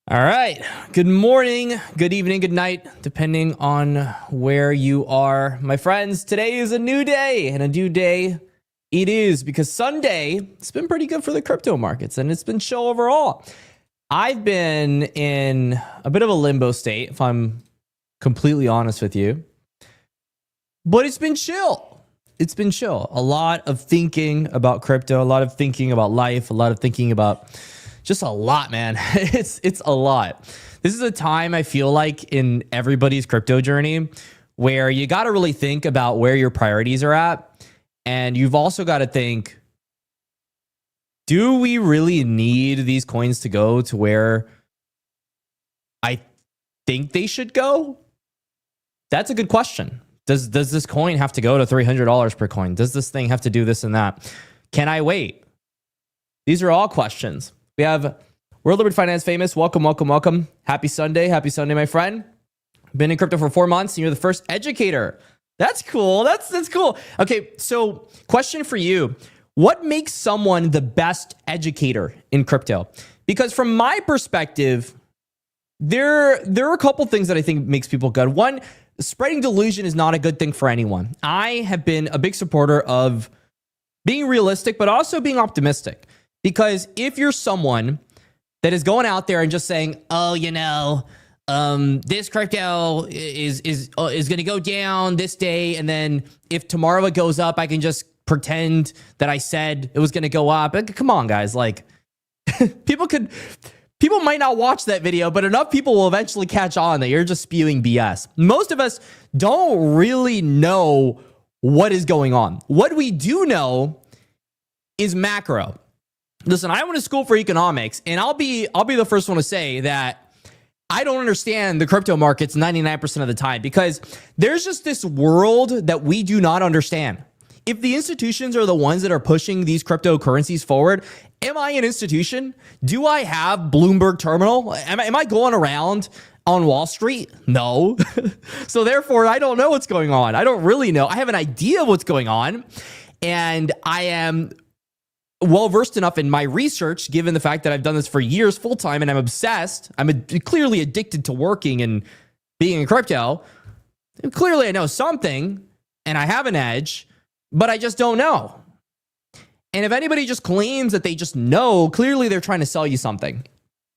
All right. Good morning, good evening, good night, depending on where you are. My friends, today is a new day, and a new day it is because Sunday, it's been pretty good for the crypto markets, and it's been chill overall. I've been in a bit of a limbo state, if I'm completely honest with you, but it's been chill. It's been chill. A lot of thinking about crypto, a lot of thinking about life, a lot of thinking about just a lot, man. It's a lot. This is a time I feel like in everybody's crypto journey where you got to really think about where your priorities are at. And you've also got to think, do we really need these coins to go to where I think they should go? That's a good question. Does this coin have to go to $300 per coin? Does this thing have to do this and that? Can I wait? These are all questions. We have World Liberty Finance Famous. Welcome, welcome, welcome. Happy Sunday. Happy Sunday, my friend. Been in crypto for 4 months and you're the first educator. That's cool. That's cool. Okay, so question for you. What makes someone the best educator in crypto? Because from my perspective, there are a couple things that I think makes people good. One, spreading delusion is not a good thing for anyone. I have been a big supporter of being realistic, but also being optimistic. Because if you're someone that is going out there and just saying, oh, you know, this crypto is going to go down this day, and then if tomorrow it goes up, I can just pretend that I said it was going to go up. Come on, guys. Like, people might not watch that video, but enough people will eventually catch on that you're just spewing BS. Most of us don't really know what is going on. What we do know is macro. Listen, I went to school for economics, and I'll be the first one to say that I don't understand the crypto markets 99% of the time because there's just this world that we do not understand. If the institutions are the ones that are pushing these cryptocurrencies forward, am I an institution? Do I have Bloomberg Terminal? Am I going around on Wall Street? No. So therefore, I don't know what's going on. I don't really know. I have an idea of what's going on, and I am well-versed enough in my research, given the fact that I've done this for years full-time and I'm obsessed. I'm clearly addicted to working and being in crypto. And clearly I know something and I have an edge, but I just don't know. And if anybody just claims that they just know, clearly they're trying to sell you something.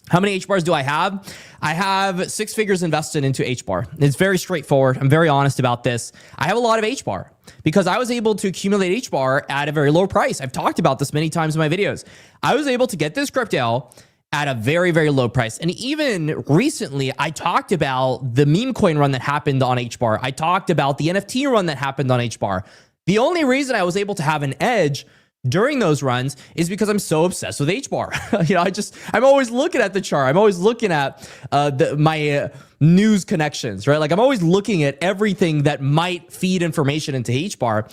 How many HBARs do I have? I have 6 figures invested into HBAR. It's very straightforward. I'm very honest about this. I have a lot of HBAR because I was able to accumulate HBAR at a very low price. I've talked about this many times in my videos. I was able to get this crypto at a very, very low price. And even recently, I talked about the meme coin run that happened on HBAR. I talked about the NFT run that happened on HBAR. The only reason I was able to have an edge during those runs is because I'm so obsessed with HBAR. You know, I'm always looking at the chart. I'm always looking at my news connections, right? Like I'm always looking at everything that might feed information into HBAR.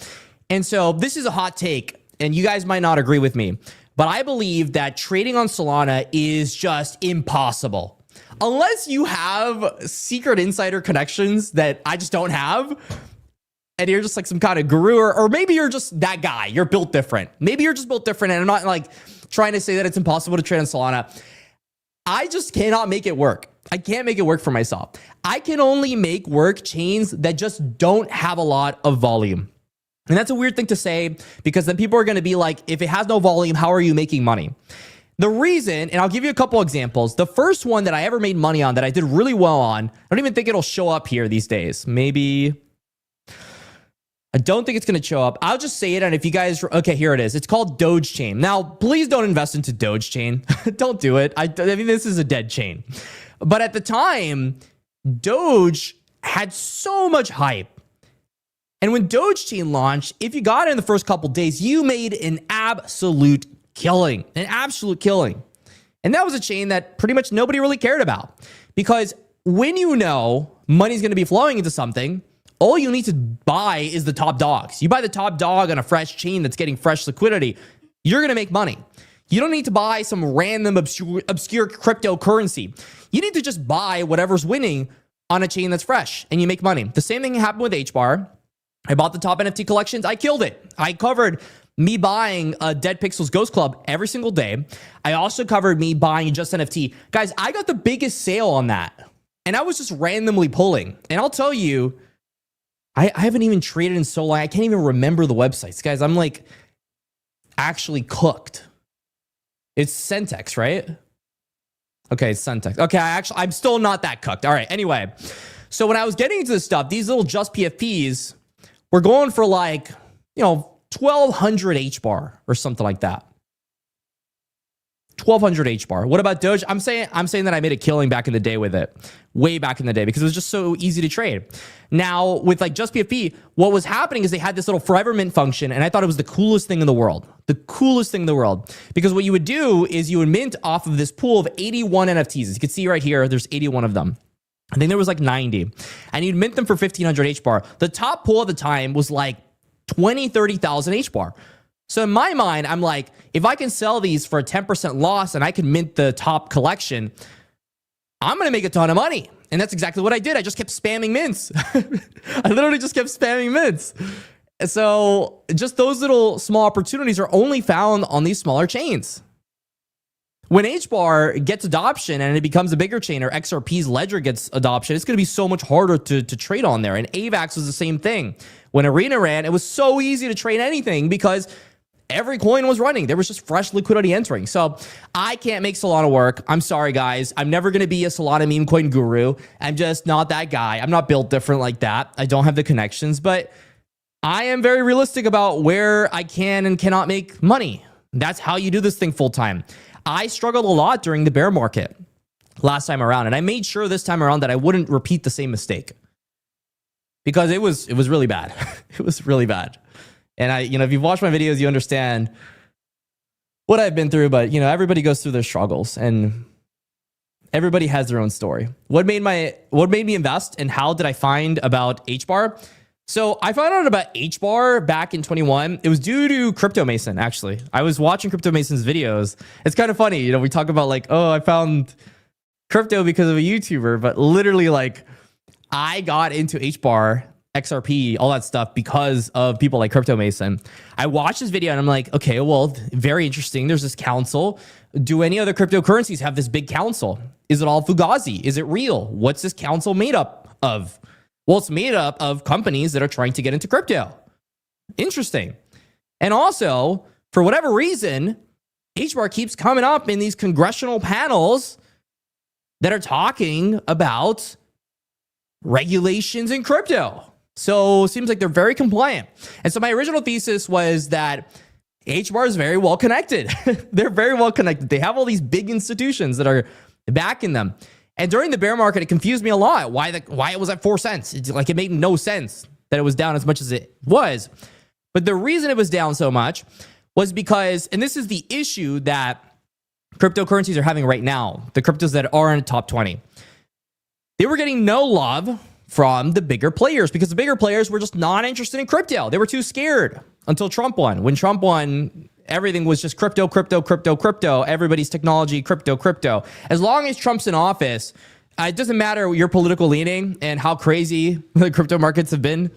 And so this is a hot take, and you guys might not agree with me, but I believe that trading on Solana is just impossible. Unless you have secret insider connections that I just don't have, and you're just like some kind of guru, or maybe you're just that guy. You're built different. Maybe you're just built different, and I'm not like trying to say that it's impossible to trade on Solana. I just cannot make it work. I can't make it work for myself. I can only make work chains that just don't have a lot of volume. And that's a weird thing to say because then people are going to be like, if it has no volume, how are you making money? The reason, and I'll give you a couple examples. The first one that I ever made money on that I did really well on, I don't even think it'll show up here these days. Maybe I don't think it's going to show up. I'll just say it. And if you guys, okay, here it is. It's called Doge Chain. Now, please don't invest into Doge Chain. Don't do it. I mean, this is a dead chain. But at the time, Doge had so much hype. And when Doge Chain launched, if you got it in the first couple days, you made an absolute killing, an absolute killing. And that was a chain that pretty much nobody really cared about. Because when you know money's going to be flowing into something, all you need to buy is the top dogs. You buy the top dog on a fresh chain that's getting fresh liquidity, you're going to make money. You don't need to buy some random obscure cryptocurrency. You need to just buy whatever's winning on a chain that's fresh and you make money. The same thing happened with HBAR. I bought the top NFT collections. I killed it. I covered me buying a Dead Pixels Ghost Club every single day. I also covered me buying Just NFT. Guys, I got the biggest sale on that. And I was just randomly pulling. And I'll tell you, I haven't even traded in so long. I can't even remember the websites. Guys, I'm like actually cooked. It's Centex, right? Okay, it's Centex. Okay, I'm still not that cooked. All right, anyway. So when I was getting into this stuff, these little Just PFPs were going for like, 1,200 HBAR or something like that. 1,200 HBAR. What about Doge? I'm saying that I made a killing back in the day with it. Way back in the day because it was just so easy to trade. Now, with like Just PFP, what was happening is they had this little forever mint function, and I thought it was the coolest thing in the world. The coolest thing in the world. Because what you would do is you would mint off of this pool of 81 NFTs. As you can see right here, there's 81 of them. I think there was like 90. And you'd mint them for 1,500 HBAR. The top pool at the time was like 20, 30,000 HBAR. So in my mind, I'm like, if I can sell these for a 10% loss and I can mint the top collection, I'm going to make a ton of money. And that's exactly what I did. I just kept spamming mints. I literally just kept spamming mints. So just those little small opportunities are only found on these smaller chains. When HBAR gets adoption and it becomes a bigger chain, or XRP's ledger gets adoption, it's going to be so much harder to trade on there. And AVAX was the same thing. When Arena ran, it was so easy to trade anything because every coin was running. There was just fresh liquidity entering. So I can't make Solana work. I'm sorry, guys. I'm never going to be a Solana meme coin guru. I'm just not that guy. I'm not built different like that. I don't have the connections, but I am very realistic about where I can and cannot make money. That's how you do this thing full time. I struggled a lot during the bear market last time around, and I made sure this time around that I wouldn't repeat the same mistake because it was really bad. It was really bad. And if you've watched my videos, you understand what I've been through, but everybody goes through their struggles and everybody has their own story. What made me invest and how did I find about HBAR? So I found out about HBAR back in 21. It was due to Crypto Mason, actually. I was watching Crypto Mason's videos. It's kind of funny. We talk about like, oh, I found crypto because of a YouTuber, but literally like I got into HBAR, XRP, all that stuff because of people like Crypto Mason. I watched this video and I'm like, okay, well, very interesting. There's this council. Do any other cryptocurrencies have this big council? Is it all Fugazi? Is it real? What's this council made up of? Well, it's made up of companies that are trying to get into crypto. Interesting. And also, for whatever reason, HBAR keeps coming up in these congressional panels that are talking about regulations in crypto. So it seems like they're very compliant. And so my original thesis was that HBAR is very well connected. They're very well connected. They have all these big institutions that are backing them. And during the bear market, it confused me a lot. Why it was at 4 cents? It made no sense that it was down as much as it was. But the reason it was down so much was because, and this is the issue that cryptocurrencies are having right now, the cryptos that are in the top 20. They were getting no love from the bigger players because the bigger players were just not interested in crypto. They were too scared until Trump won. When Trump won, everything was just crypto, crypto, crypto, crypto. Everybody's technology, crypto, crypto. As long as Trump's in office, it doesn't matter your political leaning and how crazy the crypto markets have been.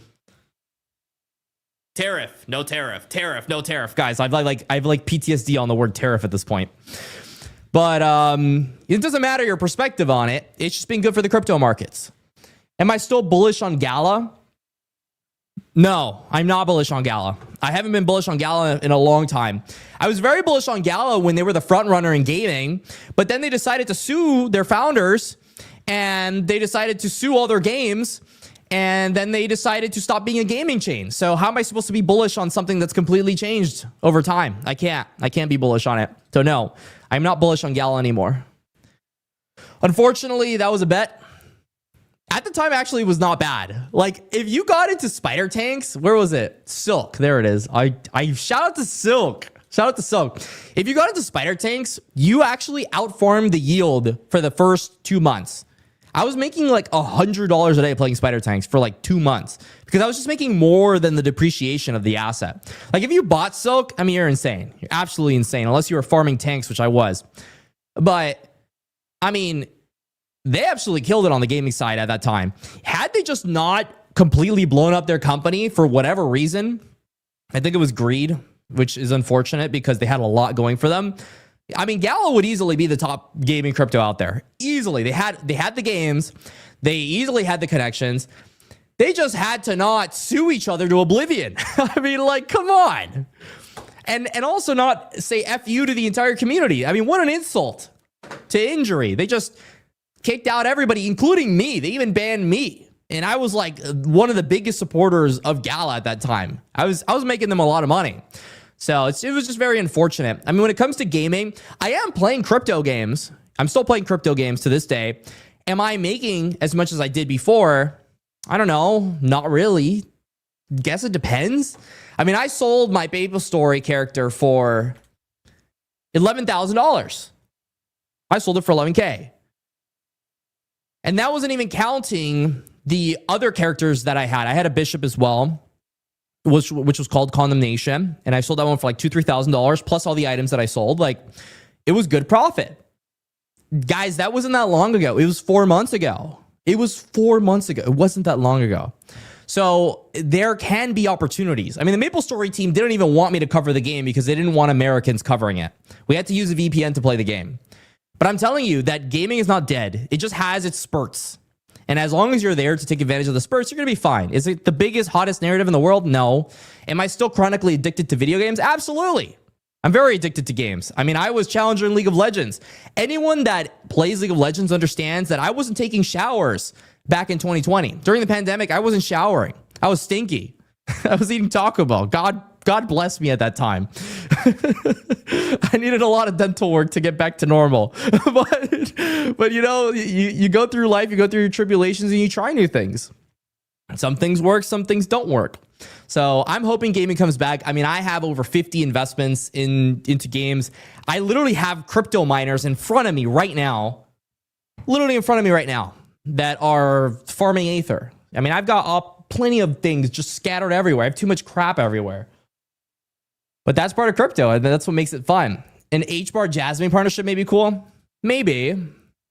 Tariff, no tariff, tariff, no tariff. Guys, I've like PTSD on the word tariff at this point. But it doesn't matter your perspective on it. It's just been good for the crypto markets. Am I still bullish on Gala? No, I'm not bullish on Gala. I haven't been bullish on Gala in a long time. I was very bullish on Gala when they were the front runner in gaming, but then they decided to sue their founders and they decided to sue all their games. And then they decided to stop being a gaming chain. So how am I supposed to be bullish on something that's completely changed over time? I can't be bullish on it. So no, I'm not bullish on Gala anymore. Unfortunately, that was a bet. At the time, actually, it was not bad. Like, if you got into spider tanks, where was it? Silk. There it is. I shout out to Silk. Shout out to Silk. If you got into spider tanks, you actually outfarmed the yield for the first 2 months. I was making like $100 a day playing spider tanks for like 2 months because I was just making more than the depreciation of the asset. Like, if you bought Silk, I mean, you're insane. You're absolutely insane, unless you were farming tanks, which I was. But, I mean, they absolutely killed it on the gaming side at that time. Had they just not completely blown up their company for whatever reason, I think it was greed. which is unfortunate because they had a lot going for them. I mean, Gala would easily be the top gaming crypto out there. Easily. They had the games. They easily had the connections. They just had to not sue each other to oblivion. I mean, like, come on. And also not say F you to the entire community. I mean, what an insult to injury. They just kicked out everybody, including me. They even banned me. And I was like one of the biggest supporters of Gala at that time. I was making them a lot of money. So it was just very unfortunate. I mean, when it comes to gaming, I am playing crypto games. I'm still playing crypto games to this day. Am I making as much as I did before? I don't know. Not really. Guess it depends. I mean, I sold my Maple Story character for $11,000. I sold it for $11K. And that wasn't even counting the other characters that I had. I had a bishop as well, which was called Condemnation. And I sold that one for like $2,000-$3,000 plus all the items that I sold. Like, it was good profit. Guys, that wasn't that long ago. It was 4 months ago. It was 4 months ago. It wasn't that long ago. So there can be opportunities. I mean, the Maple Story team didn't even want me to cover the game because they didn't want Americans covering it. We had to use a VPN to play the game. But I'm telling you that gaming is not dead. It just has its spurts. And as long as you're there to take advantage of the spurts, you're going to be fine. Is it the biggest, hottest narrative in the world? No. Am I still chronically addicted to video games? Absolutely. I'm very addicted to games. I mean, I was challenger in League of Legends. Anyone that plays League of Legends understands that I wasn't taking showers back in 2020. During the pandemic, I wasn't showering. I was stinky. I was eating Taco Bell. God bless me at that time. I needed a lot of dental work to get back to normal. but you know, you go through life, you go through your tribulations, and you try new things. Some things work, some things don't work. So I'm hoping gaming comes back. I mean, I have over 50 investments into games. I literally have crypto miners in front of me right now. Literally in front of me right now that are farming Aether. I mean, I've got plenty of things just scattered everywhere. I have too much crap everywhere. But that's part of crypto, and that's what makes it fun. An HBAR Jasmine partnership may be cool. Maybe.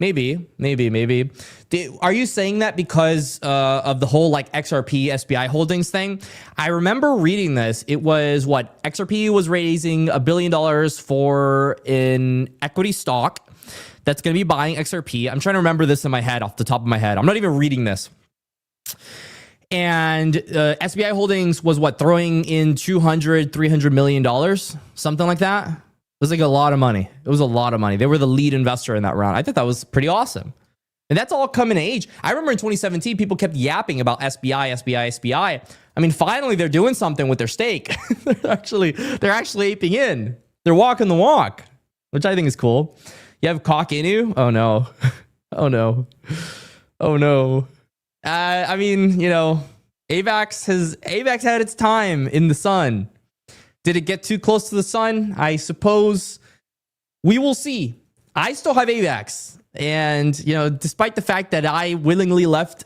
Are you saying that because of the whole like XRP SBI holdings thing? I remember reading this. It was what XRP was raising $1 billion for an equity stock that's going to be buying XRP. I'm trying to remember this in my head, off the top of my head. I'm not even reading this. And SBI Holdings was what, throwing in $200-300 million, something like that. It was like a lot of money. It was a lot of money. They were the lead investor in that round. I thought that was pretty awesome. And that's all coming to age. I remember in 2017, people kept yapping about SBI. I mean, finally, they're doing something with their stake. they're actually aping in. They're walking the walk, which I think is cool. You have 𝐑𝐞𝐿. Oh no. Oh no. Oh no. I mean, you know, AVAX had its time in the sun. Did it get too close to the sun? I suppose we will see. I still have AVAX. And, you know, despite the fact that I willingly left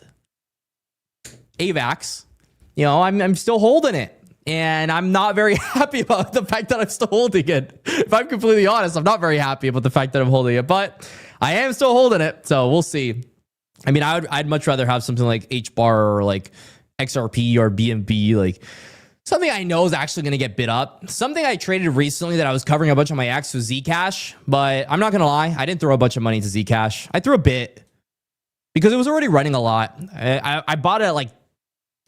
AVAX, you know, I'm still holding it. And I'm not very happy about the fact that I'm still holding it. If I'm completely honest, I'm not very happy about the fact that I'm holding it. But I am still holding it. So we'll see. I mean, I'd much rather have something like HBAR or like XRP or BNB, like something I know is actually going to get bid up. Something I traded recently that I was covering a bunch of my X was Zcash, but I'm not going to lie, I didn't throw a bunch of money into Zcash. I threw a bit because it was already running a lot. I bought it at like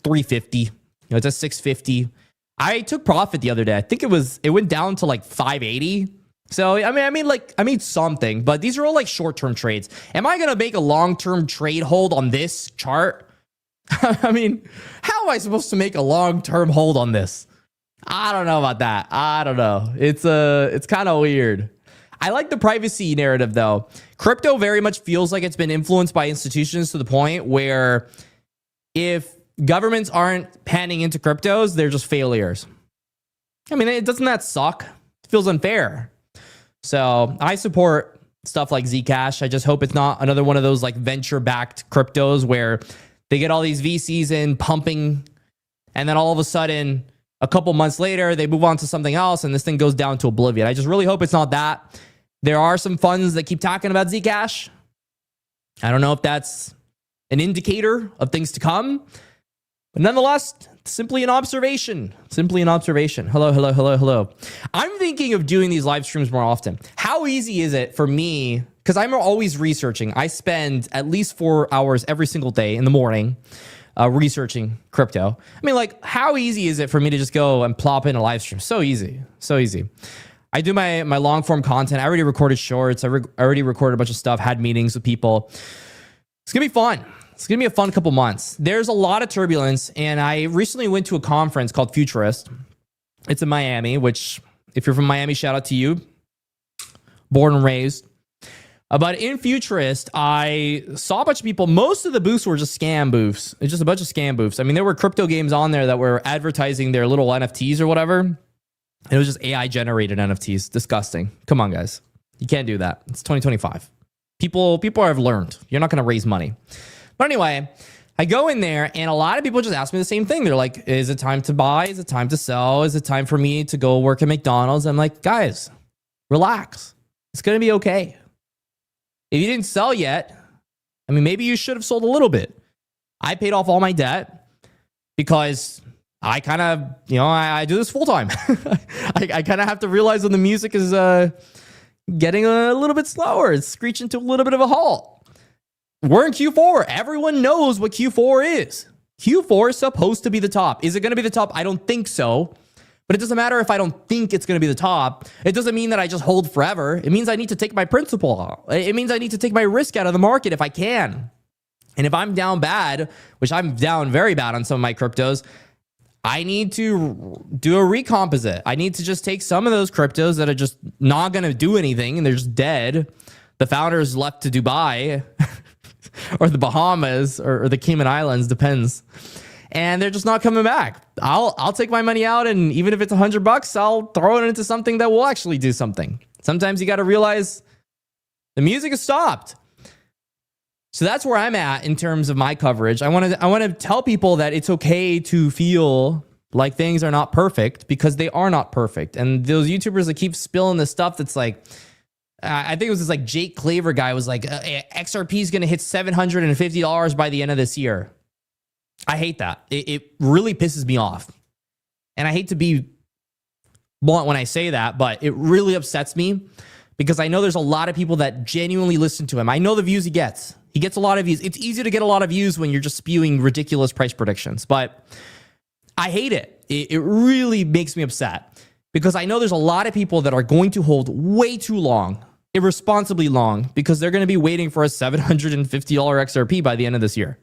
350. You know, it's at 650. I took profit the other day. I think it went down to like 580. So, I made something, but these are all like short-term trades. Am I going to make a long-term trade hold on this chart? I mean, how am I supposed to make a long-term hold on this? I don't know about that. I don't know. It's kind of weird. I like the privacy narrative though. Crypto very much feels like it's been influenced by institutions to the point where if governments aren't panning into cryptos, they're just failures. I mean, doesn't that suck? It feels unfair. So I support stuff like Zcash. I just hope it's not another one of those like venture-backed cryptos where they get all these VCs in pumping, and then all of a sudden, a couple months later, they move on to something else, and this thing goes down to oblivion. I just really hope it's not that. There are some funds that keep talking about Zcash. I don't know if that's an indicator of things to come, But nonetheless, simply an observation. Simply an observation. Hello, hello, hello, hello. I'm thinking of doing these live streams more often. How easy is it for me? Because I'm always researching. I spend at least 4 hours every single day in the morning researching crypto. I mean, like, how easy is it for me to just go and plop in a live stream? So easy. So easy. I do my long form content. I already recorded shorts. I already recorded a bunch of stuff, had meetings with people. It's going to be fun. It's going to be a fun couple months. There's a lot of turbulence, and I recently went to a conference called Futurist. It's in Miami, which, if you're from Miami, shout out to you. Born and raised. But in Futurist, I saw a bunch of people. Most of the booths were just scam booths. It's just a bunch of scam booths. I mean, there were crypto games on there that were advertising their little NFTs or whatever. It was just AI-generated NFTs. Disgusting. Come on, guys. You can't do that. It's 2025. People have learned. You're not going to raise money. But anyway, I go in there, and a lot of people just ask me the same thing. They're like, is it time to buy? Is it time to sell? Is it time for me to go work at McDonald's? I'm like, guys, relax. It's going to be okay. If you didn't sell yet, I mean, maybe you should have sold a little bit. I paid off all my debt because I kind of, I do this full time. I kind of have to realize when the music is getting a little bit slower. It's screeching to a little bit of a halt. We're in Q4. Everyone knows what Q4 is. Q4 is supposed to be the top. Is it going to be the top? I don't think so. But it doesn't matter if I don't think it's going to be the top. It doesn't mean that I just hold forever. It means I need to take my principal out. It means I need to take my risk out of the market if I can. And if I'm down bad, which I'm down very bad on some of my cryptos, I need to do a recomposite. I need to just take some of those cryptos that are just not going to do anything and they're just dead. The founders left to Dubai or the Bahamas or the Cayman Islands, depends. And they're just not coming back. I'll take my money out, and even if it's $100, I'll throw it into something that will actually do something. Sometimes you got to realize the music has stopped. So that's where I'm at in terms of my coverage. I want to tell people that it's okay to feel like things are not perfect because they are not perfect. And those YouTubers that keep spilling this stuff that's like, I think it was this like Jake Claver guy was like, XRP is going to hit $750 by the end of this year. I hate that. It really pisses me off. And I hate to be blunt when I say that, but it really upsets me because I know there's a lot of people that genuinely listen to him. I know the views he gets. He gets a lot of views. It's easy to get a lot of views when you're just spewing ridiculous price predictions, but I hate it. It really makes me upset because I know there's a lot of people that are going to hold way too long, irresponsibly long, because they're going to be waiting for a $750 XRP by the end of this year.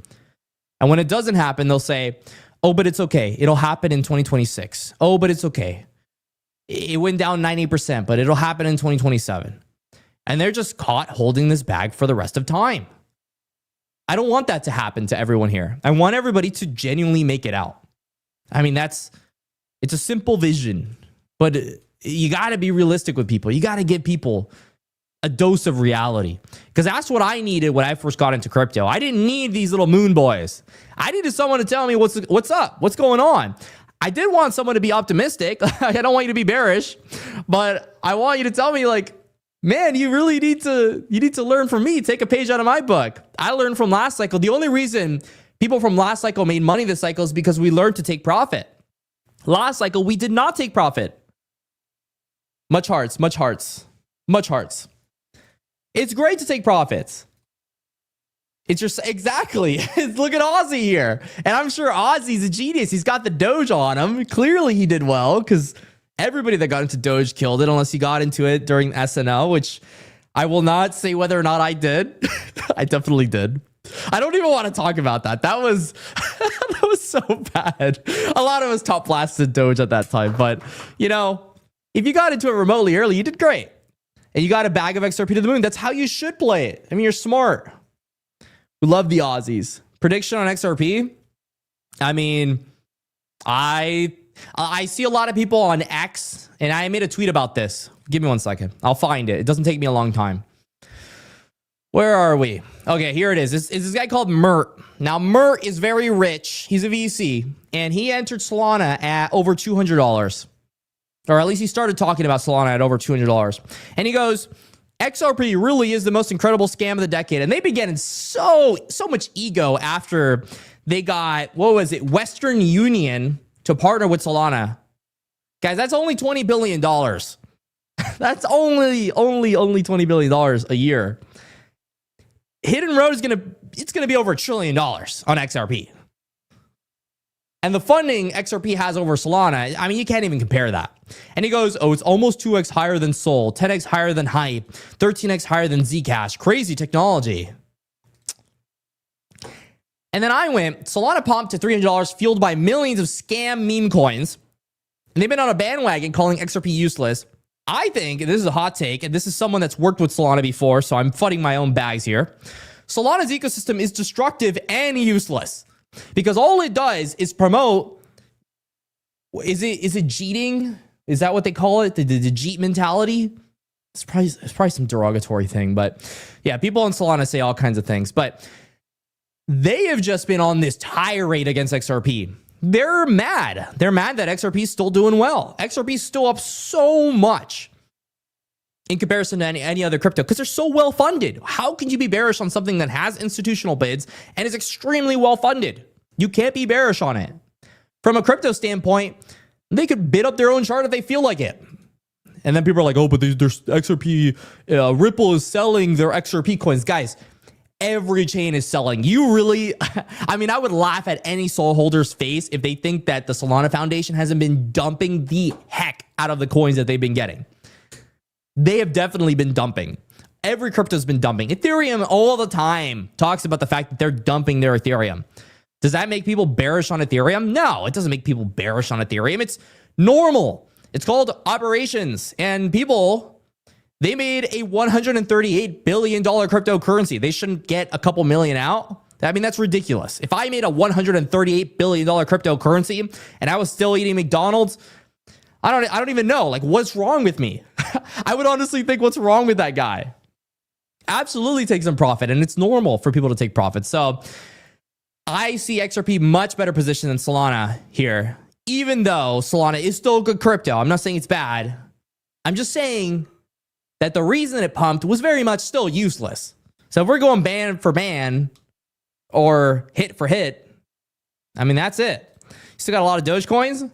And when it doesn't happen, they'll say, oh, but it's okay. It'll happen in 2026. Oh, but it's okay. It went down 90%, but it'll happen in 2027. And they're just caught holding this bag for the rest of time. I don't want that to happen to everyone here. I want everybody to genuinely make it out. I mean, it's a simple vision, but you got to be realistic with people. You got to give people a dose of reality, because that's what I needed when I first got into crypto. I didn't need these little moon boys. I needed someone to tell me what's up, what's going on. I did want someone to be optimistic. I don't want you to be bearish, but I want you to tell me like, man, you really need to learn from me. Take a page out of my book. I learned from last cycle. The only reason people from last cycle made money this cycle is because we learned to take profit. Last cycle, we did not take profit. Much hearts, much hearts, much hearts. It's great to take profits. It's just exactly. Look at Ozzy here. And I'm sure Ozzy's a genius. He's got the Doge on him. Clearly he did well because everybody that got into Doge killed it, unless you got into it during SNL, which I will not say whether or not I did. I definitely did. I don't even want to talk about that. That was that was so bad. A lot of us top blasted Doge at that time. But, if you got into it remotely early, you did great. And you got a bag of XRP to the moon. That's how you should play it. I mean, you're smart. We love the Aussies. Prediction on XRP? I mean, I see a lot of people on X, and I made a tweet about this. Give me 1 second. I'll find it. It doesn't take me a long time. Where are we? Okay, here it is. It's this guy called Mert. Now, Mert is very rich. He's a VC, and he entered Solana at over $200. Or at least he started talking about Solana at over $200. And he goes, XRP really is the most incredible scam of the decade. And they began in so much ego after They got, what was it, Western Union to partner with Solana. Guys, that's only $20 billion. That's only $20 billion a year. Hidden Road is it's gonna be over $1 trillion on XRP. And the funding XRP has over Solana, I mean, you can't even compare that. And he goes, oh, it's almost 2x higher than Sol, 10x higher than Hype, 13x higher than Zcash. Crazy technology. And then I went, Solana pumped to $300, fueled by millions of scam meme coins. And they've been on a bandwagon calling XRP useless. I think, and this is a hot take, and this is someone that's worked with Solana before, so I'm footing my own bags here. Solana's ecosystem is destructive and useless. Because all it does is promote, is it cheating? Is that what they call it? The cheat mentality? It's probably some derogatory thing, but yeah, people on Solana say all kinds of things, but they have just been on this tirade against XRP. They're mad. They're mad that XRP is still doing well. XRP is still up so much in comparison to any other crypto because they're so well funded. How can you be bearish on something that has institutional bids and is extremely well funded? You can't be bearish on it. From a crypto standpoint, they could bid up their own chart if they feel like it. And then people are like, oh, but there's XRP, Ripple is selling their XRP coins. Guys, every chain is selling. You really, I mean, I would laugh at any Sol holder's face if they think that the Solana Foundation hasn't been dumping the heck out of the coins that they've been getting. They have definitely been dumping. Every crypto's been dumping. Ethereum all the time talks about the fact that they're dumping their Ethereum. Does that make people bearish on Ethereum? No, it doesn't make people bearish on Ethereum. It's normal. It's called operations. And people, they made a $138 billion cryptocurrency. They shouldn't get a couple million out. I mean, that's ridiculous. If I made a $138 billion cryptocurrency and I was still eating McDonald's, I don't even know, like, what's wrong with me? I would honestly think, what's wrong with that guy? Absolutely take some profit, and it's normal for people to take profit. So I see XRP much better position than Solana here, even though Solana is still a good crypto. I'm not saying it's bad. I'm just saying that the reason it pumped was very much still useless. So if we're going ban for ban or hit for hit, I mean, that's it. Still got a lot of Dogecoins.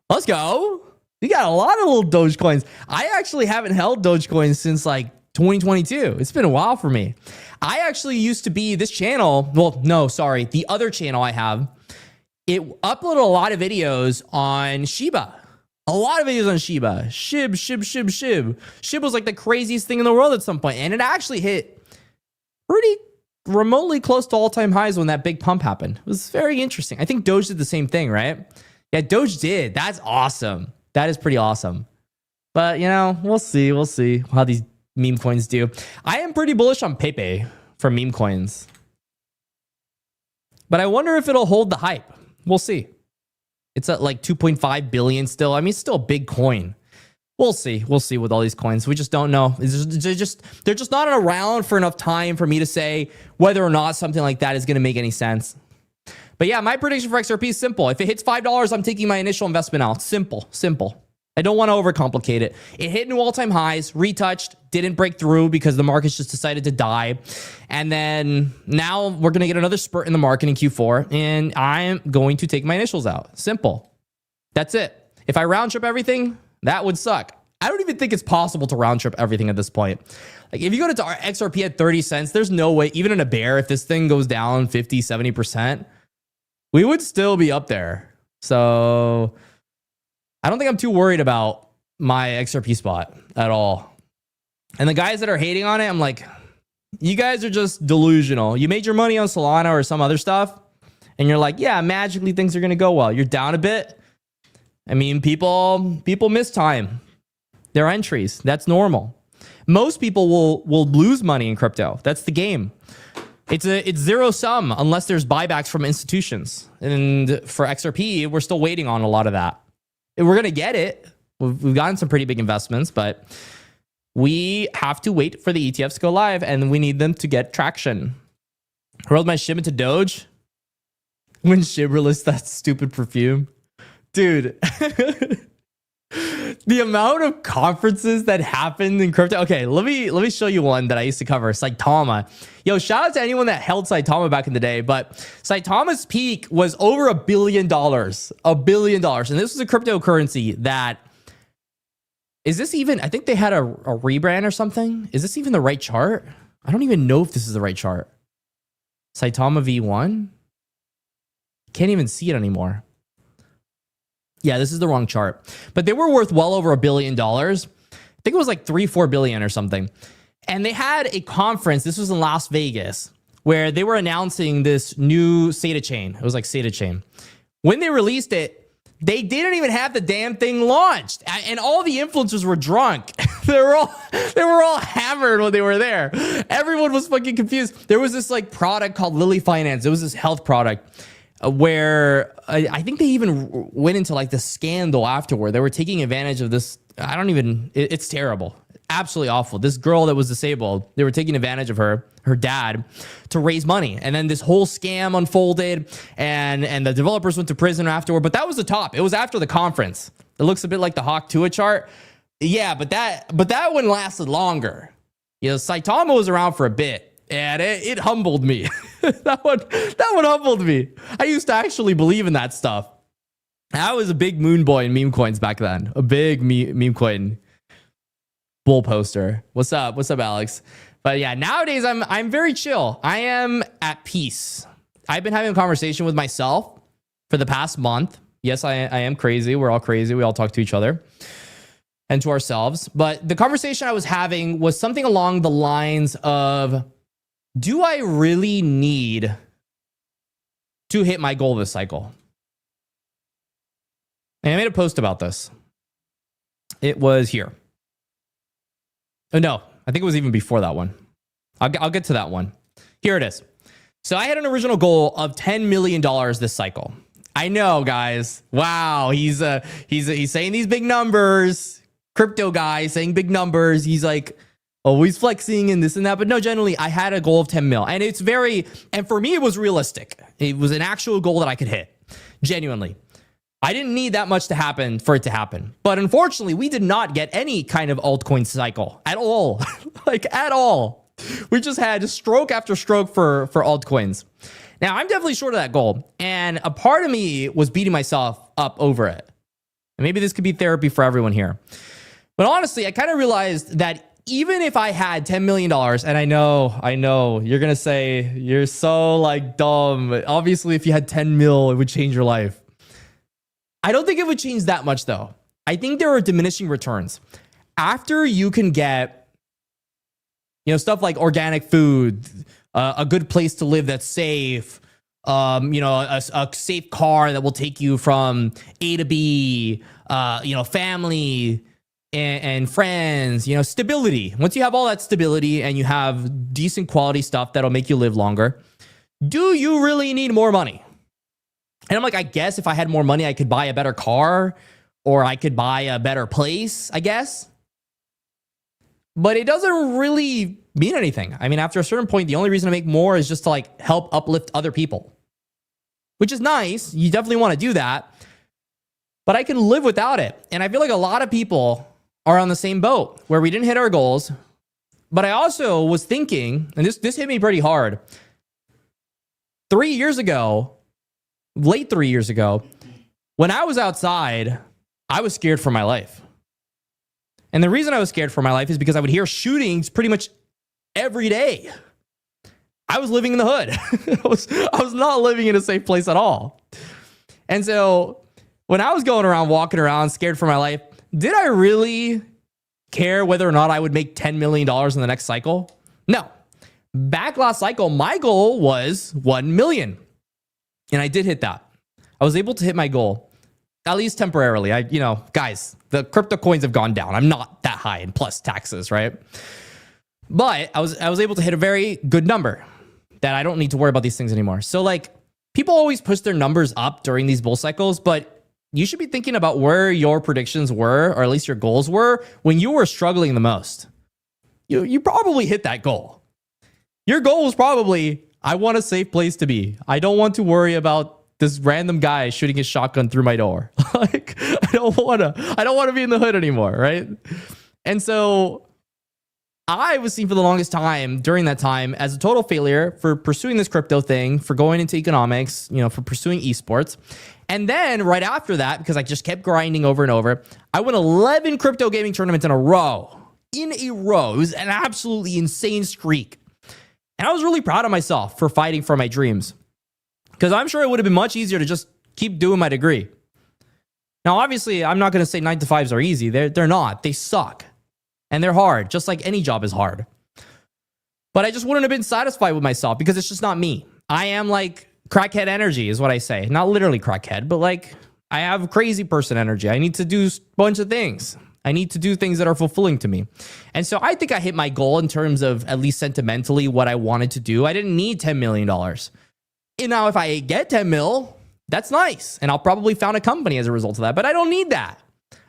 Let's go. You got a lot of little Dogecoins. I actually haven't held Dogecoins since like 2022. It's been a while for me. I actually used to be this channel. Well, no, sorry. The other channel I have, it uploaded a lot of videos on Shiba. A lot of videos on Shiba. Shib. Shib was like the craziest thing in the world at some point. And it actually hit pretty remotely close to all-time highs when that big pump happened. It was very interesting. I think Doge did the same thing, right? Yeah, Doge did. That's awesome. That is pretty awesome. But, you know, we'll see. We'll see how these meme coins do. I am pretty bullish on Pepe for meme coins. But I wonder if it'll hold the hype. We'll see. It's at like 2.5 billion still. I mean, it's still a big coin. We'll see. We'll see with all these coins. We just don't know. They're just not around for enough time for me to say whether or not something like that is going to make any sense. But yeah, my prediction for XRP is simple. If it hits $5, I'm taking my initial investment out. Simple. I don't want to overcomplicate it. It hit new all-time highs, retouched, didn't break through because the market's just decided to die. And then now we're going to get another spurt in the market in Q4, and I'm going to take my initials out. Simple. That's it. If I round trip everything, that would suck. I don't even think it's possible to round trip everything at this point. Like, if you go to XRP at 30 cents, there's no way, even in a bear, if this thing goes down 50, 70%, we would still be up there. So I don't think I'm too worried about my XRP spot at all. And the guys that are hating on it, I'm like, you guys are just delusional. You made your money on Solana or some other stuff, and you're like, yeah, magically things are going to go well. You're down a bit. I mean, people miss time. Their entries. That's normal. Most people will lose money in crypto. That's the game. It's zero sum unless there's buybacks from institutions. And for XRP, we're still waiting on a lot of that. We're going to get it. We've gotten some pretty big investments, but we have to wait for the ETFs to go live, and we need them to get traction. I rolled my SHIB into Doge when SHIB released that stupid perfume. Dude. The amount of conferences that happened in crypto. Okay, let me show you one that I used to cover, Saitama. Yo, shout out to anyone that held Saitama back in the day, but Saitama's peak was over $1 billion. $1 billion. And this was a cryptocurrency that, is this even, I think they had a rebrand or something. Is this even the right chart? I don't even know if this is the right chart. Saitama V1? Can't even see it anymore. Yeah, this is the wrong chart. But they were worth well over $1 billion. I think it was like 3-4 billion or something. And they had a conference, this was in Las Vegas, where they were announcing this new SATA chain. It was like SATA chain. When they released it, they didn't even have the damn thing launched. And all the influencers were drunk. they were all hammered when they were there. Everyone was fucking confused. There was this like product called Lily Finance. It was this health product where I think they even went into like the scandal afterward. They were taking advantage of this. It's terrible. Absolutely awful. This girl that was disabled, they were taking advantage of her dad, to raise money. And then this whole scam unfolded and the developers went to prison afterward. But that was the top. It was after the conference. It looks a bit like the tumblr chart. Yeah, but that one lasted longer. You know, Saitama was around for a bit. And it humbled me. that one humbled me. I used to actually believe in that stuff. I was a big moon boy in meme coins back then. A big meme coin bull poster. What's up? What's up, Alex? But yeah, nowadays I'm very chill. I am at peace. I've been having a conversation with myself for the past month. Yes, I am crazy. We're all crazy. We all talk to each other and to ourselves. But the conversation I was having was something along the lines of, do I really need to hit my goal this cycle? And I made a post about this. It was here. Oh, no, I think it was even before that one. I'll get to that one. Here it is. So I had an original goal of $10 million this cycle. I know, guys. Wow, he's saying these big numbers. Crypto guy saying big numbers. He's like always flexing and this and that. But no, generally, I had a goal of 10 mil. And and for me, it was realistic. It was an actual goal that I could hit. Genuinely. I didn't need that much to happen for it to happen. But unfortunately, we did not get any kind of altcoin cycle at all. Like, at all. We just had stroke after stroke for altcoins. Now, I'm definitely short of that goal. And a part of me was beating myself up over it. And maybe this could be therapy for everyone here. But honestly, I kind of realized that even if I had $10 million, and I know, you're going to say, you're so like dumb. Obviously, if you had 10 mil, it would change your life. I don't think it would change that much though. I think there are diminishing returns. After you can get, stuff like organic food, a good place to live that's safe, a safe car that will take you from A to B, family, and friends, stability. Once you have all that stability and you have decent quality stuff that'll make you live longer, do you really need more money? And I'm like, I guess if I had more money, I could buy a better car or I could buy a better place, I guess. But it doesn't really mean anything. I mean, after a certain point, the only reason to make more is just to like help uplift other people, which is nice. You definitely want to do that. But I can live without it. And I feel like a lot of people are on the same boat where we didn't hit our goals. But I also was thinking, and this hit me pretty hard. 3 years ago, late 3 years ago, when I was outside, I was scared for my life. And the reason I was scared for my life is because I would hear shootings pretty much every day. I was living in the hood. I was not living in a safe place at all. And so when I was going around, walking around, scared for my life, did I really care whether or not I would make $10 million in the next cycle? No. Back last cycle, my goal was 1 million. And I did hit that. I was able to hit my goal, at least temporarily. Guys, the crypto coins have gone down. I'm not that high in plus taxes, right? But I was able to hit a very good number that I don't need to worry about these things anymore. So like, people always push their numbers up during these bull cycles, but you should be thinking about where your predictions were, or at least your goals were, when you were struggling the most. You probably hit that goal. Your goal was probably, I want a safe place to be. I don't want to worry about this random guy shooting his shotgun through my door. Like, I don't want to be in the hood anymore, right? And so I was seen for the longest time during that time as a total failure for pursuing this crypto thing, for going into economics, you know, for pursuing esports. And then right after that, because I just kept grinding over and over, I won 11 crypto gaming tournaments in a row. It was an absolutely insane streak. And I was really proud of myself for fighting for my dreams, because I'm sure it would have been much easier to just keep doing my degree. Now, obviously, I'm not going to say 9-to-5s are easy. They're not. They suck. And they're hard, just like any job is hard. But I just wouldn't have been satisfied with myself because it's just not me. I am like crackhead energy is what I say. Not literally crackhead, but like I have crazy person energy. I need to do a bunch of things. I need to do things that are fulfilling to me. And so I think I hit my goal in terms of, at least sentimentally, what I wanted to do. I didn't need $10 million. And now if I get 10 mil, that's nice. And I'll probably found a company as a result of that. But I don't need that.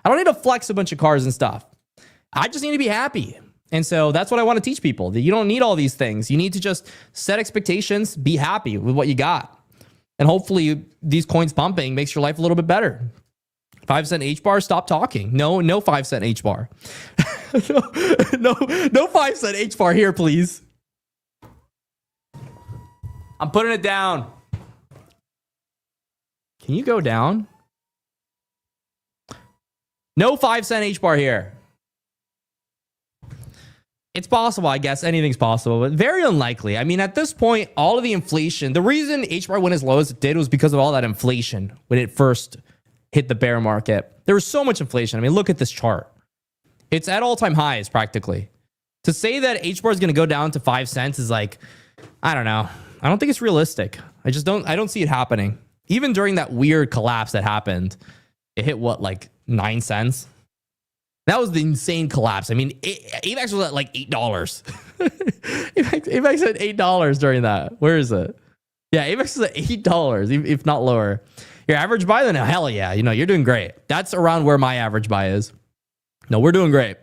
I don't need to flex a bunch of cars and stuff. I just need to be happy. And so that's what I want to teach people, that you don't need all these things. You need to just set expectations, be happy with what you got. And hopefully these coins pumping makes your life a little bit better. 5-cent HBAR, stop talking. No 5-cent HBAR. no 5-cent HBAR here, please. I'm putting it down. Can you go down? No 5-cent HBAR here. It's possible, I guess. Anything's possible, but very unlikely. I mean, at this point, all of the inflation, the reason HBAR went as low as it did was because of all that inflation when it first hit the bear market. There was so much inflation. I mean, look at this chart. It's at all-time highs, practically. To say that HBAR is going to go down to 5 cents is like, I don't know. I don't think it's realistic. I don't see it happening. Even during that weird collapse that happened, it hit what, like 9 cents? That was the insane collapse. I mean, AVAX was at like $8. AVAX at $8 during that. Where is it? Yeah, AVAX is at $8, if not lower. Your average buy, then hell yeah. You know, you're doing great. That's around where my average buy is. No, we're doing great.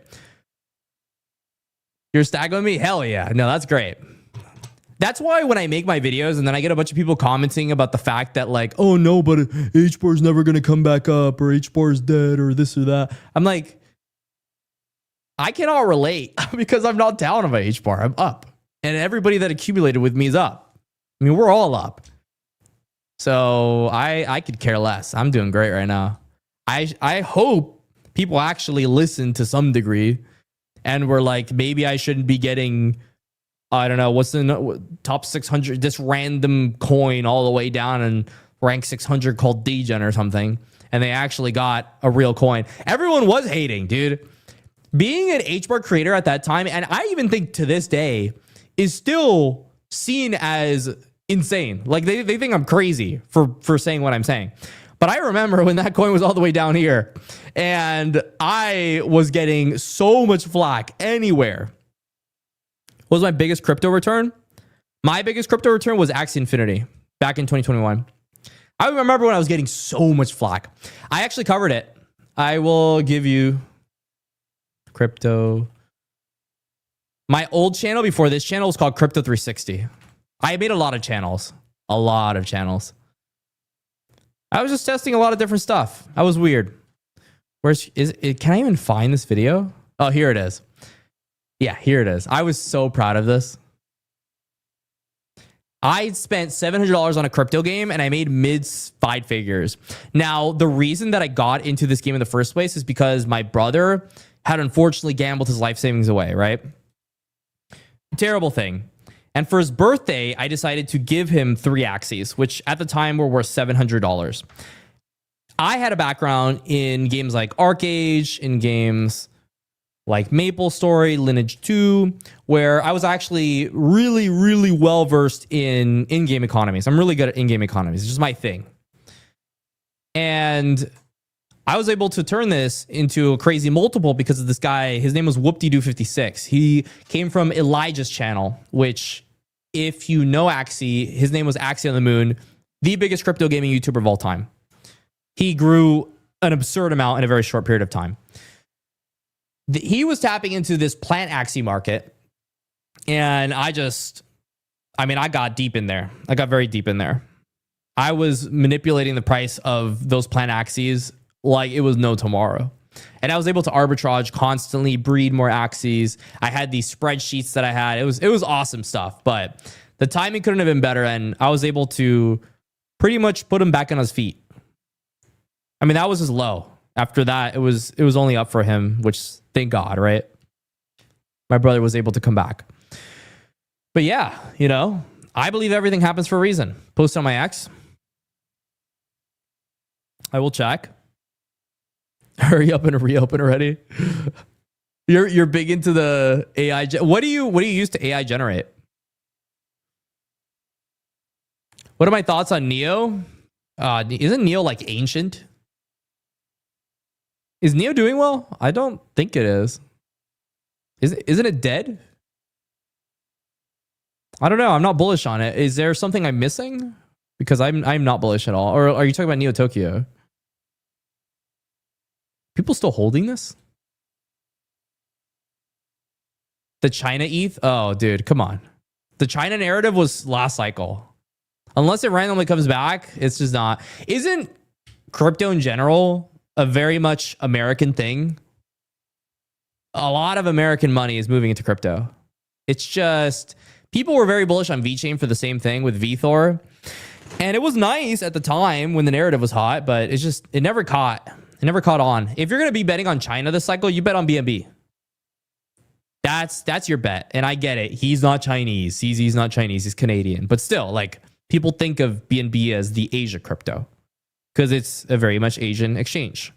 You're stacking with me? Hell yeah. No, that's great. That's why when I make my videos and then I get a bunch of people commenting about the fact that like, oh no, but HBAR is never going to come back up, or HBAR is dead, or this or that. I'm like, I cannot relate because I'm not down on my HBAR. I'm up. And everybody that accumulated with me is up. I mean, we're all up. So I could care less. I'm doing great right now. I hope people actually listen to some degree and were like, maybe I shouldn't be getting, I don't know, what's the top 600, this random coin all the way down and rank 600 called 𝐑𝐞𝐿 or something. And they actually got a real coin. Everyone was hating, dude. Being an HBAR creator at that time, and I even think to this day, is still seen as insane. Like they think I'm crazy for saying what I'm saying. But I remember when that coin was all the way down here and I was getting so much flack anywhere. What was my biggest crypto return? My biggest crypto return was Axie Infinity back in 2021. I remember when I was getting so much flack. I actually covered it. I will give you crypto. My old channel before this channel was called Crypto 360. I made a lot of channels. A lot of channels. I was just testing a lot of different stuff. I was weird. Where's is it? Can I even find this video? Oh, here it is. Yeah, here it is. I was so proud of this. I spent $700 on a crypto game and I made mid-5 figures. Now, the reason that I got into this game in the first place is because my brother had unfortunately gambled his life savings away, right? Terrible thing. And for his birthday, I decided to give him 3 Axies, which at the time were worth $700. I had a background in games like ArcAge, in games like MapleStory, Lineage 2, where I was actually really, really well-versed in in-game economies. I'm really good at in-game economies. It's just my thing. And I was able to turn this into a crazy multiple because of this guy. His name was Whoop-De-Doo56. He came from Elijah's channel, which, if you know Axie, his name was Axie on the Moon, the biggest crypto gaming YouTuber of all time. He grew an absurd amount in a very short period of time. He was tapping into this plant Axie market, and I got deep in there. I got very deep in there. I was manipulating the price of those planned axes like it was no tomorrow. And I was able to arbitrage constantly, breed more axes. I had these spreadsheets that I had. It was awesome stuff, but the timing couldn't have been better. And I was able to pretty much put him back on his feet. I mean, that was his low. After that, it was only up for him, which thank God, right? My brother was able to come back. But yeah, you know, I believe everything happens for a reason. Post on my X. I will check. Hurry up and reopen already. You're big into the AI. What do you use to AI generate? What are my thoughts on Neo? Isn't Neo like ancient? Is Neo doing well? I don't think it is. Isn't it dead? I don't know. I'm not bullish on it. Is there something I'm missing? Because I'm not bullish at all. Or are you talking about Neo Tokyo? People still holding this? The China ETH? Oh, dude, come on. The China narrative was last cycle. Unless it randomly comes back, it's just not. Isn't crypto in general a very much American thing? A lot of American money is moving into crypto. It's just, people were very bullish on VeChain for the same thing with VThor. And it was nice at the time when the narrative was hot, but it's just, it never caught on. If you're going to be betting on China this cycle, you bet on BNB. That's your bet. And I get it. He's not Chinese. He's not Chinese. He's Canadian. But still, like, people think of BNB as the Asia crypto because it's a very much Asian exchange.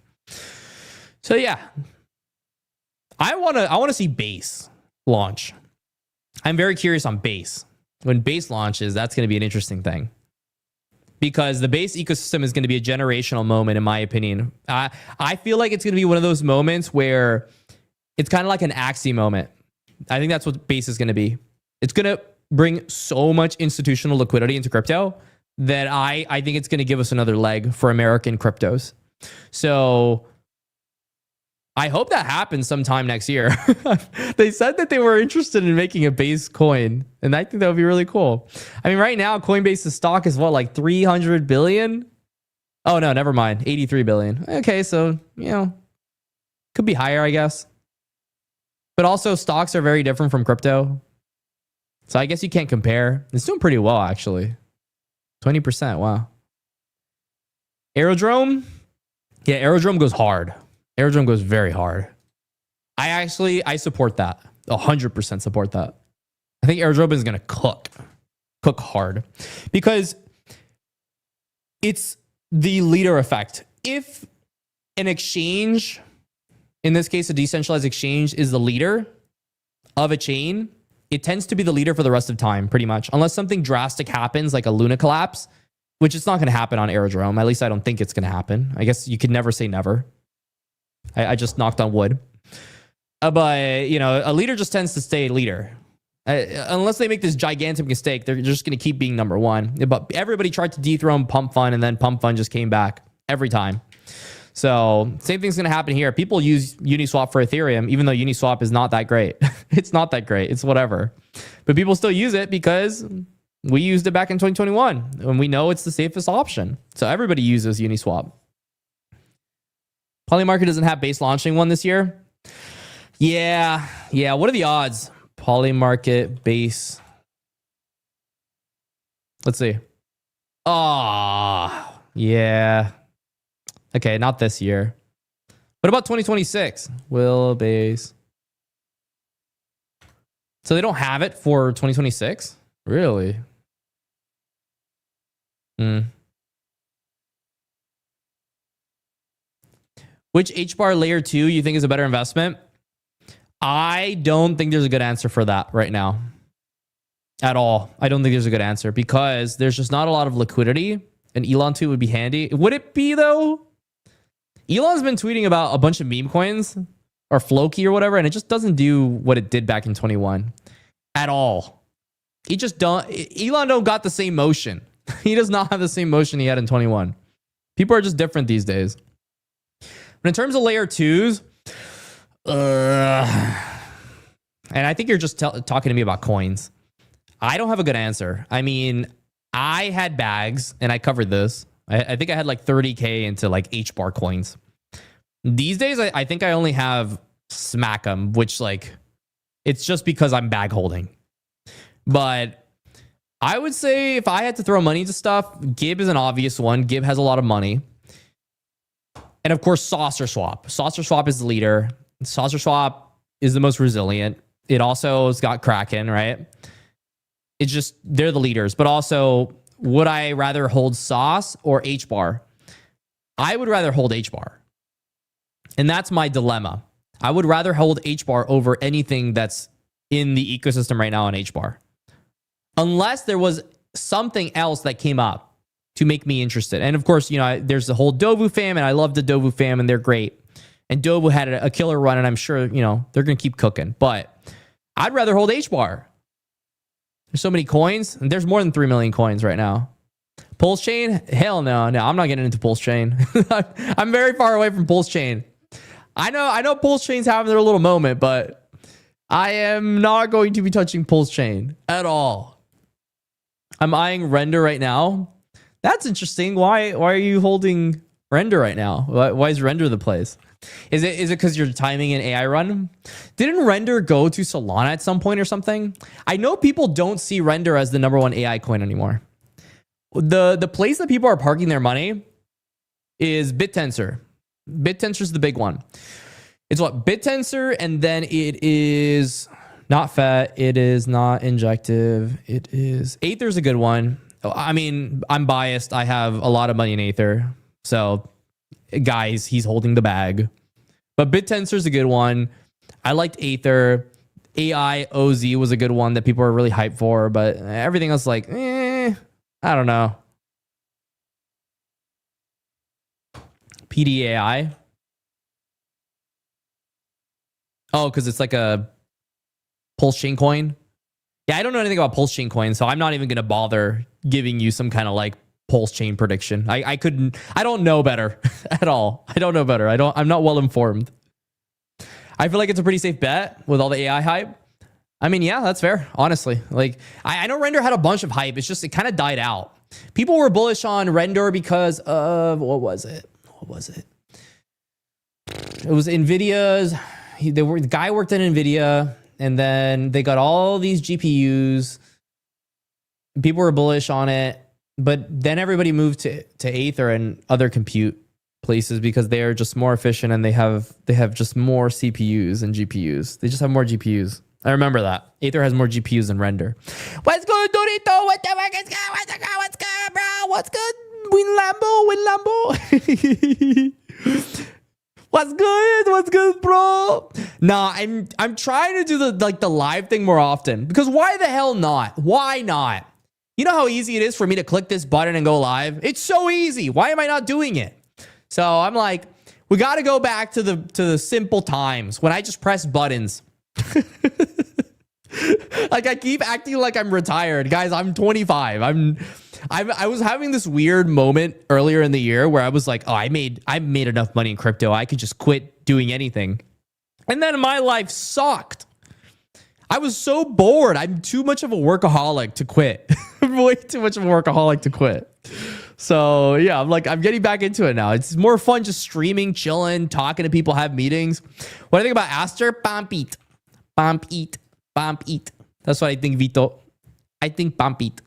So yeah, I want to see Base launch. I'm very curious on Base. When Base launches, that's going to be an interesting thing. Because the Base ecosystem is going to be a generational moment, in my opinion. I feel like it's going to be one of those moments where it's kind of like an Axie moment. I think that's what Base is going to be. It's going to bring so much institutional liquidity into crypto that I think it's going to give us another leg for American cryptos. So I hope that happens sometime next year. They said that they were interested in making a Base coin, and I think that would be really cool. I mean, right now, Coinbase's stock is what, like 300 billion? Oh, no, never mind. 83 billion. Okay, so, you know, could be higher, I guess. But also, stocks are very different from crypto. So I guess you can't compare. It's doing pretty well, actually. 20%, wow. Aerodrome? Yeah, Aerodrome goes hard. Aerodrome goes very hard. I support that. 100% support that. I think Aerodrome is going to cook hard because it's the leader effect. If an exchange, in this case, a decentralized exchange, is the leader of a chain, it tends to be the leader for the rest of time, pretty much. Unless something drastic happens, like a Luna collapse, which it's not going to happen on Aerodrome. At least I don't think it's going to happen. I guess you could never say never. I just knocked on wood. But, you know, a leader just tends to stay a leader. Unless they make this gigantic mistake, they're just going to keep being number one. But everybody tried to dethrone Pump Fund, and then Pump Fund just came back every time. So same thing's going to happen here. People use Uniswap for Ethereum, even though Uniswap is not that great. It's not that great. It's whatever. But people still use it because we used it back in 2021, and we know it's the safest option. So everybody uses Uniswap. Polymarket doesn't have Base launching one this year. Yeah. What are the odds? Polymarket, Base. Let's see. Oh, yeah. Okay, not this year. What about 2026? Will Base. So they don't have it for 2026? Really? Which HBAR layer 2 you think is a better investment? I don't think there's a good answer for that right now. At all. I don't think there's a good answer because there's just not a lot of liquidity, and Elon 2 would be handy. Would it be though? Elon's been tweeting about a bunch of meme coins or Floki or whatever, and it just doesn't do what it did back in 21 at all. Elon don't got the same motion. He does not have the same motion he had in 21. People are just different these days. But in terms of layer 2s, and I think you're just talking to me about coins. I don't have a good answer. I mean, I had bags, and I covered this. I think I had like 30K into like HBAR coins. These days, I think I only have Smack 'em, which like, it's just because I'm bag holding. But I would say if I had to throw money into stuff, 𝐑𝐞 is an obvious one. 𝐑𝐞 has a lot of money. And of course, Saucer Swap. Saucer Swap is the leader. Saucer Swap is the most resilient. It also has got Kraken, right? It's just, they're the leaders. But also, would I rather hold Sauce or HBAR? I would rather hold HBAR. And that's my dilemma. I would rather hold HBAR over anything that's in the ecosystem right now on HBAR. Unless there was something else that came up to make me interested. And of course, you know, there's the whole Dovu fam, and I love the Dovu fam, and they're great. And Dovu had a killer run, and I'm sure, you know, they're going to keep cooking. But I'd rather hold HBAR. There's so many coins, and there's more than 3 million coins right now. Pulse Chain? Hell no. No, I'm not getting into Pulse Chain. I'm very far away from Pulse Chain. I know Pulse Chain's having their little moment, but I am not going to be touching Pulse Chain at all. I'm eyeing Render right now. That's interesting. Why are you holding Render right now? Why is Render the place? Is it because you're timing an AI run? Didn't Render go to Solana at some point or something? I know people don't see Render as the #1 AI coin anymore. The place that people are parking their money is BitTensor. BitTensor's the big one. It's what? BitTensor, and then it is not FET. It is not Injective. It is Aether's a good one. I mean, I'm biased. I have a lot of money in Aether. So, guys, he's holding the bag. But BitTensor's a good one. I liked Aether. AIOZ was a good one that people are really hyped for. But everything else, like, I don't know. PDAI. Oh, because it's like a Pulse Chain coin. Yeah, I don't know anything about Pulse Chain coins, so I'm not even going to bother giving you some kind of like Pulse Chain prediction. I don't know better at all. I don't know better. I'm not well informed. I feel like it's a pretty safe bet with all the AI hype. I mean, yeah, that's fair. Honestly, like I know Render had a bunch of hype. It's just, it kind of died out. People were bullish on Render because of, what was it? It was NVIDIA's. The guy worked at NVIDIA, and then they got all these GPUs. People were bullish on it, but then everybody moved to Aether and other compute places because they are just more efficient, and they have just more CPUs and GPUs. They just have more GPUs. I remember that. Aether has more GPUs than Render. What's good, Dorito? What the fuck is good? What's good, bro? What's good? Win Lambo. What's good? What's good, bro? Nah, I'm trying to do the live thing more often, because why the hell not? Why not? You know how easy it is for me to click this button and go live? It's so easy. Why am I not doing it? So I'm like, we got to go back to the simple times when I just press buttons. Like, I keep acting like I'm retired. Guys, I'm 25. I was having this weird moment earlier in the year where I was like, oh, I made enough money in crypto. I could just quit doing anything. And then my life sucked. I was so bored. I'm too much of a workaholic to quit. I'm way too much of a workaholic to quit. So yeah, I'm getting back into it now. It's more fun just streaming, chilling, talking to people, have meetings. What do you think about Aster? Bump eat. That's what I think, Vito. I think bump eat.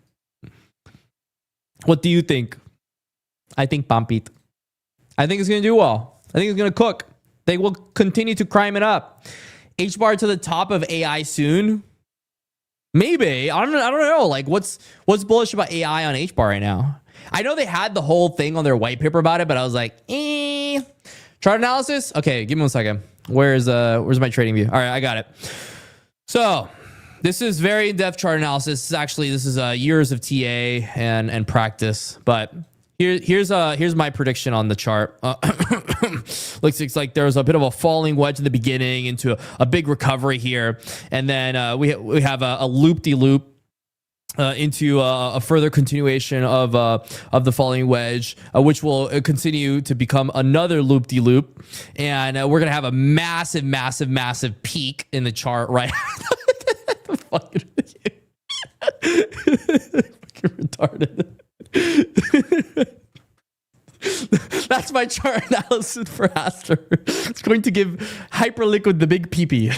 What do you think? I think bump eat. I think it's going to do well. I think it's going to cook. They will continue to climb it up. HBAR to the top of AI soon. Maybe. I don't know. Like, what's bullish about AI on HBAR right now? I know they had the whole thing on their white paper about it, but I was like, Chart analysis? Okay, give me 1 second. Where's my trading view? All right, I got it. So this is very in-depth chart analysis. This is years of TA and practice. But here's my prediction on the chart. Looks like there was a bit of a falling wedge in the beginning into a big recovery here, and then we have a loop-de-loop into a further continuation of the falling wedge, which will continue to become another loop-de-loop, and we're gonna have a massive peak in the chart right. Fucking retarded. started. That's my chart analysis for Aster. It's going to give Hyperliquid the big peepee.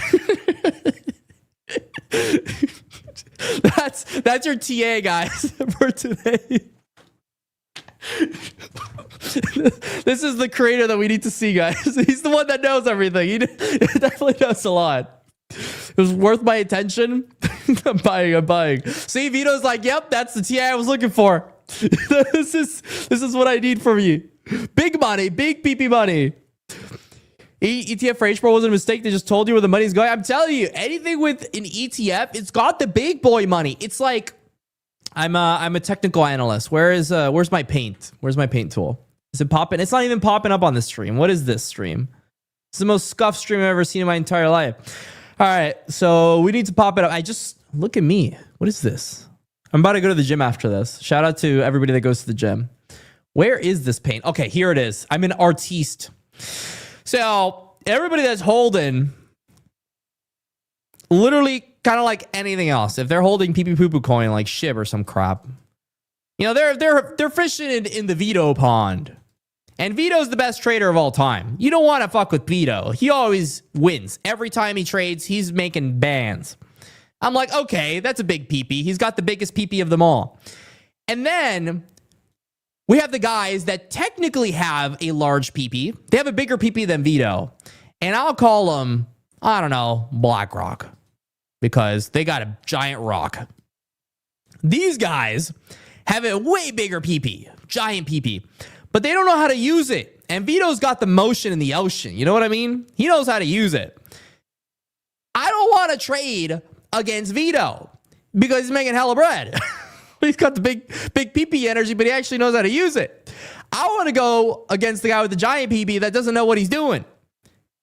That's your TA, guys, for today. This is the creator that we need to see, guys. He's the one that knows everything. He definitely knows a lot. It was worth my attention. I'm buying. See, Vito's like, yep, that's the TA I was looking for. This is what I need from you. Big money, big PP money. ETF for HBAR wasn't a mistake. They just told you where the money's going. I'm telling you, anything with an ETF, it's got the big boy money. It's like I'm a technical analyst. Where's my paint? Where's my paint tool? Is it popping? It's not even popping up on the stream. What is this stream? It's the most scuffed stream I've ever seen in my entire life. All right, so we need to pop it up. Look at me. What is this? I'm about to go to the gym after this. Shout out to everybody that goes to the gym. Where is this paint? Okay, here it is. I'm an artiste. So everybody that's holding, literally kind of like anything else, if they're holding pee pee poo poo coin like SHIB or some crap, you know, they're fishing in the Vito pond. And Vito's the best trader of all time. You don't want to fuck with Vito. He always wins. Every time he trades, he's making bans. I'm like, okay, that's a big pee-pee. He's got the biggest pee-pee of them all. And then we have the guys that technically have a large pee-pee. They have a bigger pee-pee than Vito. And I'll call them, I don't know, BlackRock. Because they got a giant rock. These guys have a way bigger pee-pee. Giant pee-pee. But they don't know how to use it. And Vito's got the motion in the ocean. You know what I mean? He knows how to use it. I don't want to trade against Vito because he's making hella bread. He's got the big PP energy, but he actually knows how to use it. I want to go against the guy with the giant PP that doesn't know what he's doing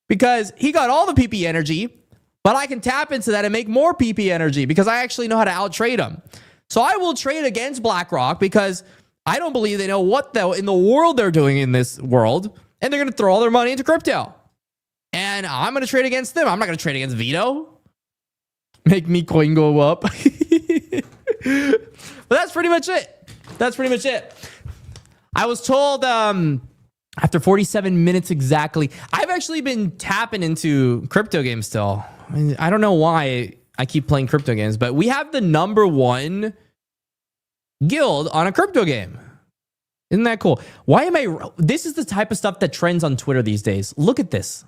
because he got all the PP energy, but I can tap into that and make more PP energy because I actually know how to out trade him. So I will trade against BlackRock because I don't believe they know what in the world they're doing in this world, and they're going to throw all their money into crypto. And I'm going to trade against them. I'm not going to trade against Vito. Make me coin go up. But that's pretty much it. That's pretty much it. I was told after 47 minutes exactly, I've actually been tapping into crypto games still. I don't know why I keep playing crypto games, but we have the #1 guild on a crypto game. Isn't that cool? This is the type of stuff that trends on Twitter these days. Look at this.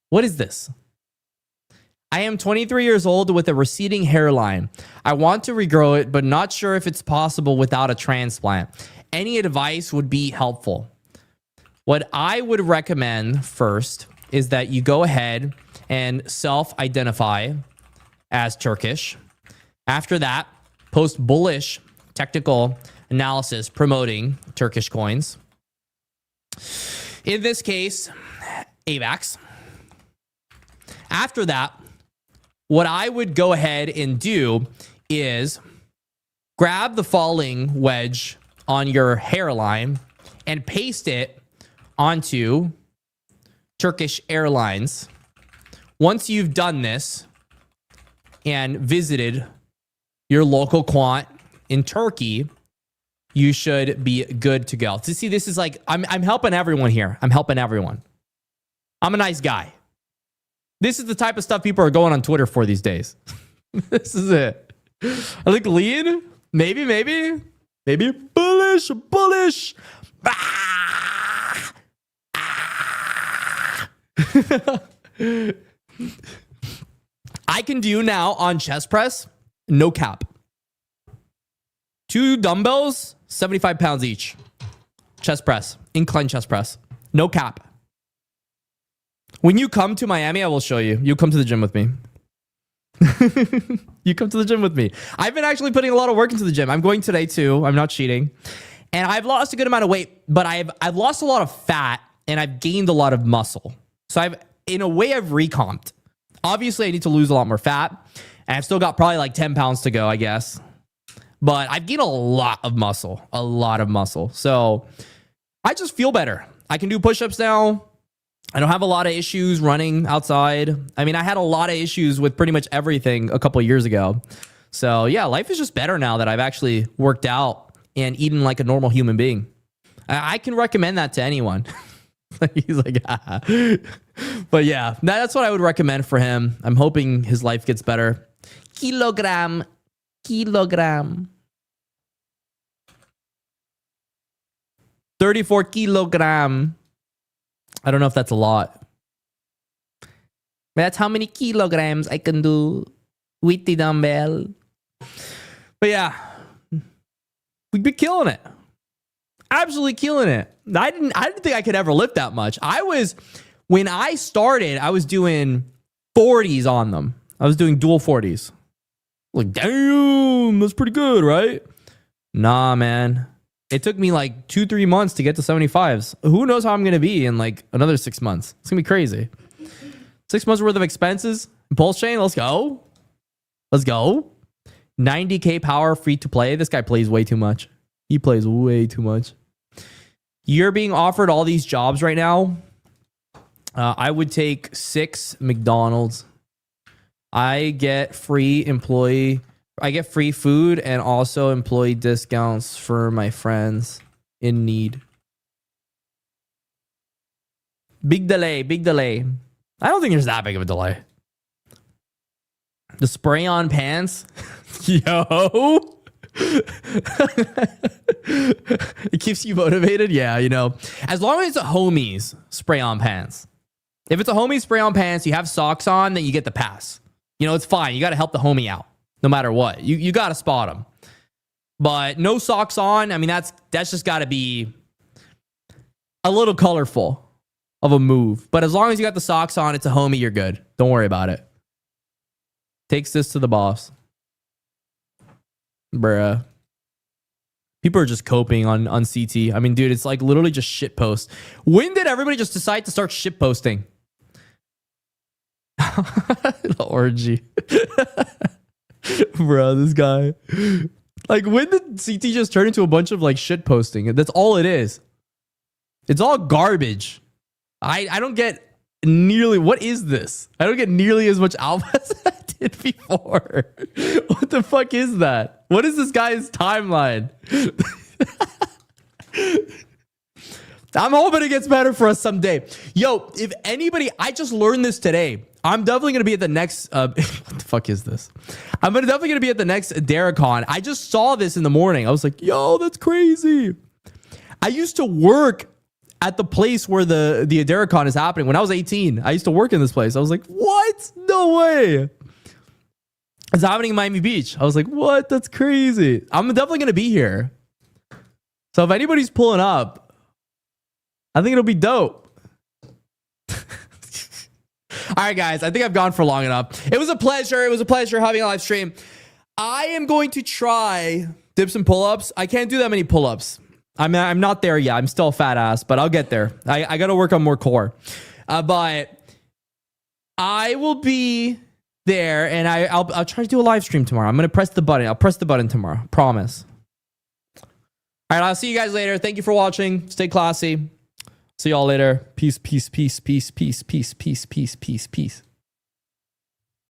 What is this? I am 23 years old with a receding hairline. I want to regrow it, but not sure if it's possible without a transplant. Any advice would be helpful. What I would recommend first is that you go ahead and self-identify as Turkish. After that, post bullish technical analysis promoting Turkish coins. In this case, AVAX. After that, what I would go ahead and do is grab the falling wedge on your hairline and paste it onto Turkish Airlines. Once you've done this and visited your local quant in Turkey, you should be good to go. To see, this is like, I'm helping everyone here. I'm helping everyone. I'm a nice guy. This is the type of stuff people are going on Twitter for these days. This is it. I think lean, maybe bullish. Ah! Ah! I can do now on chest press, no cap. 2 dumbbells, 75 pounds each. Chest press, incline chest press, no cap. When you come to Miami, I will show you. You come to the gym with me. You come to the gym with me. I've been actually putting a lot of work into the gym. I'm going today too. I'm not cheating. And I've lost a good amount of weight, but I've lost a lot of fat and I've gained a lot of muscle. So in a way, I've recomped. Obviously, I need to lose a lot more fat. And I've still got probably like 10 pounds to go, I guess. But I've gained a lot of muscle. So I just feel better. I can do push-ups now. I don't have a lot of issues running outside. I mean, I had a lot of issues with pretty much everything a couple of years ago. So yeah, life is just better now that I've actually worked out and eating like a normal human being. I can recommend that to anyone. He's like, ah. But yeah, that's what I would recommend for him. I'm hoping his life gets better. Kilogram. 34 kilogram. I don't know if that's a lot. But that's how many kilograms I can do with the dumbbell. But yeah, we've been killing it. Absolutely killing it. I didn't think I could ever lift that much. When I started, I was doing 40s on them. I was doing dual 40s. Like, damn, that's pretty good, right? Nah, man. It took me like 2-3 months to get to 75s. Who knows how I'm going to be in like another 6 months? It's going to be crazy. 6 months worth of expenses. Pulse chain, let's go. Let's go. 90K power free to play. This guy plays way too much. He plays way too much. You're being offered all these jobs right now. I would take 6 McDonald's. I get free food and also employee discounts for my friends in need. Big delay. I don't think there's that big of a delay. The spray on pants. Yo. It keeps you motivated. Yeah, you know. As long as it's a homies spray on pants. If it's a homie spray on pants, you have socks on, then you get the pass. You know, it's fine. You got to help the homie out no matter what. You got to spot him. But no socks on, I mean, that's just got to be a little colorful of a move. But as long as you got the socks on, it's a homie, you're good. Don't worry about it. Takes this to the boss. Bruh. People are just coping on CT. I mean, dude, it's like literally just shit post. When did everybody just decide to start shit posting? The orgy. Bro, this guy. Like, when did CT just turn into a bunch of like shit posting? That's all it is. It's all garbage. I don't get nearly, what is this? I don't get nearly as much alpha as I did before. What the fuck is that? What is this guy's timeline? I'm hoping it gets better for us someday. Yo, if anybody, I just learned this today. I'm definitely going to be at the next, what the fuck is this? I'm definitely going to be at the next 𝐑𝐞𝐿. I just saw this in the morning. I was like, yo, that's crazy. I used to work at the place where the 𝐑𝐿 is happening. When I was 18, I used to work in this place. I was like, what? No way. It's happening in Miami Beach. I was like, what? That's crazy. I'm definitely going to be here. So if anybody's pulling up, I think it'll be dope. All right, guys, I think I've gone for long enough. It was a pleasure. It was a pleasure having a live stream. I am going to try dips and pull-ups. I can't do that many pull-ups. I'm not there yet. I'm still a fat ass, but I'll get there. I got to work on more core. But I will be there, and I'll try to do a live stream tomorrow. I'm going to press the button. I'll press the button tomorrow. Promise. All right, I'll see you guys later. Thank you for watching. Stay classy. See y'all later. Peace, peace, peace, peace, peace, peace, peace, peace, peace, peace.